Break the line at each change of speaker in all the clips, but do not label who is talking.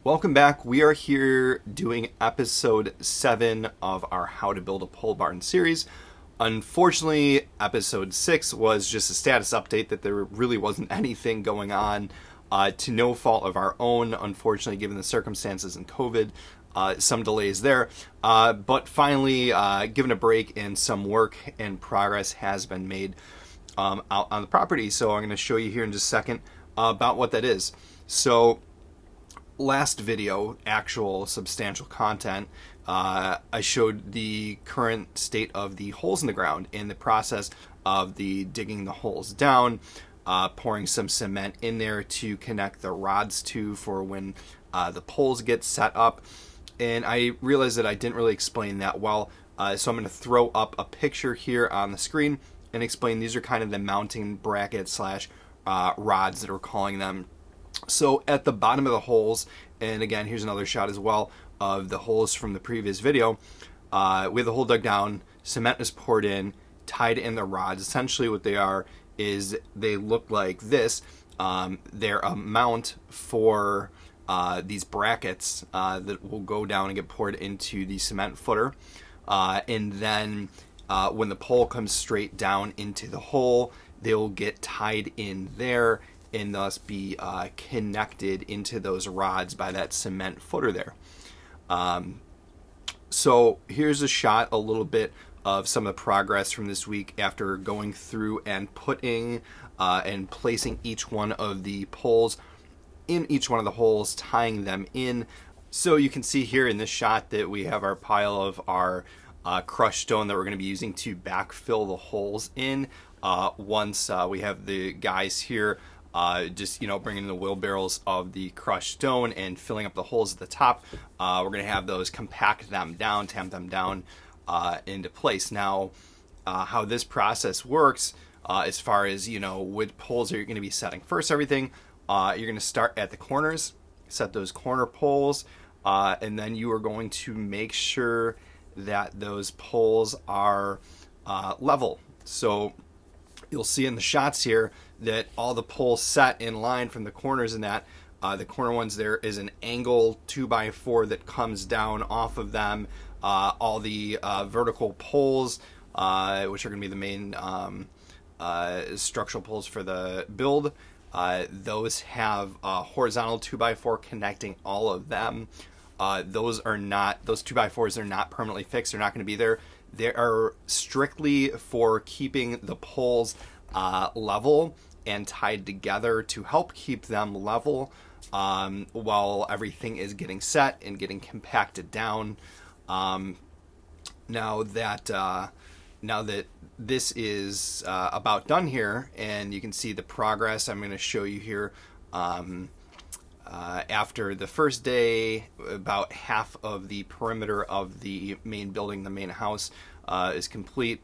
Welcome back. We are here doing episode 7 of our How to Build a Pole Barn series. Unfortunately, episode 6 was just a status update that there really wasn't anything going on to no fault of our own, unfortunately, given the circumstances in COVID. Some delays there. But finally, given a break and some work and progress has been made out on the property. So I'm going to show you here in just a second about what that is. So last video, actual substantial content, I showed the current state of the holes in the ground and the process of the digging the holes down, pouring some cement in there to connect the rods to for when the poles get set up. And I realized that I didn't really explain that well, so I'm going to throw up a picture here on the screen and explain these are kind of the mounting brackets slash rods that we're calling them. So at the bottom of the holes, and again, here's another shot as well of the holes from the previous video, we have the hole dug down, cement is poured in, tied in the rods. Essentially what they are is they look like this. They're a mount for these brackets that will go down and get poured into the cement footer. And then when the pole comes straight down into the hole, they'll get tied in there and thus be connected into those rods by that cement footer there. So here's a shot, a little bit of some of the progress from this week after going through and putting and placing each one of the poles in each one of the holes, tying them in. So you can see here in this shot that we have our pile of our crushed stone that we're going to be using to backfill the holes in. Once we have the guys here just bringing the wheelbarrows of the crushed stone and filling up the holes at the top, we're going to have those compact them down, tamp them down into place. Now, how this process works, as far as what poles are you going to be setting first, everything, you're going to start at the corners, set those corner poles, and then you are going to make sure that those poles are level. So you'll see in the shots here that all the poles set in line from the corners, and that the corner ones, there is an angle 2x4 that comes down off of them. All the vertical poles, which are going to be the main structural poles for the build, those have horizontal 2x4 connecting all of them. Those 2x4s are not permanently fixed. They're not going to be there. They are strictly for keeping the poles level and tied together to help keep them level while everything is getting set and getting compacted down. Now that this is about done here, and you can see the progress, I'm going to show you here. After the first day, about half of the perimeter of the main building, the main house, is complete.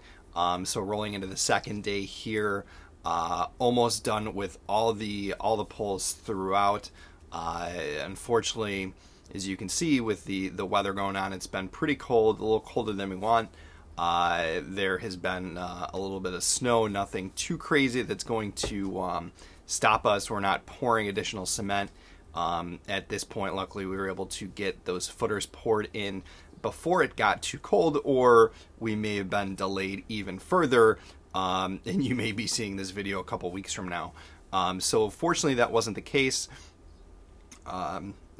So rolling into the second day here, almost done with all the poles throughout. Unfortunately, as you can see with the weather going on, it's been pretty cold, a little colder than we want. There has been a little bit of snow, nothing too crazy that's going to stop us. We're not pouring additional cement. At this point, luckily, we were able to get those footers poured in before it got too cold, or we may have been delayed even further, and you may be seeing this video a couple weeks from now. So fortunately, that wasn't the case.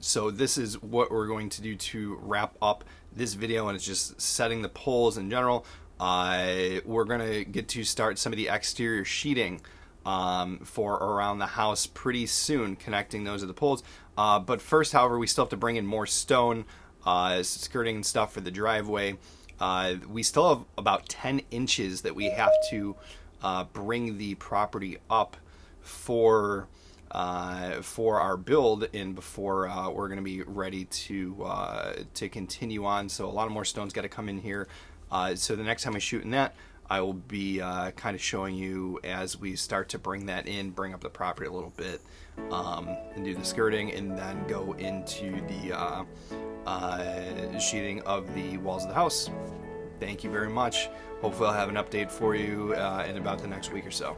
So this is what we're going to do to wrap up this video, and it's just setting the poles in general. We're going to get to start some of the exterior sheeting for around the house pretty soon, connecting those to the poles. But first, however, we still have to bring in more stone, skirting and stuff for the driveway. We still have about 10 inches that we have to bring the property up for our build and before we're going to be ready to continue on. So a lot of more stone's got to come in here. So the next time I shoot in that, I will be kind of showing you as we start to bring that in, bring up the property a little bit, and do the skirting, and then go into the sheeting of the walls of the house. Thank you very much. Hopefully I'll have an update for you in about the next week or so.